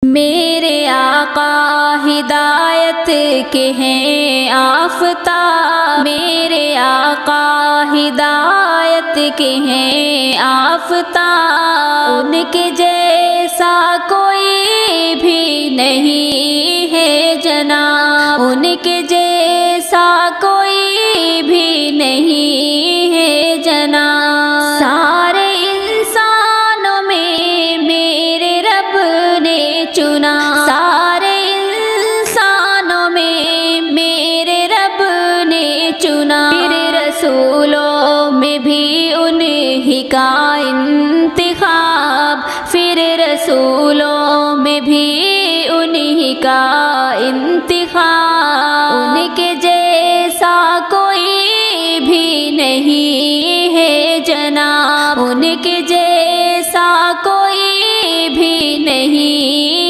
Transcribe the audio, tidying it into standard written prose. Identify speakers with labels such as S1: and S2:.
S1: میرے آقا ہدایت کے ہیں آفتاب، میرے آقا ہدایت کے ہیں آفتاب، ان کے جیسا کوئی بھی نہیں ہے جناب، ان کے جیسا کوئی بھی نہیں ہے جناب۔ سارے انسانوں میں میرے رب نے چنا، سارے انسانوں میں میرے رب نے چنا، پھر رسولوں میں بھی انہی کا انتخاب، پھر رسولوں میں بھی انہی کا انتخاب، ان کے جیسا کوئی بھی نہیں ہے جناب، ان کے جیسا کوئی بھی نہیں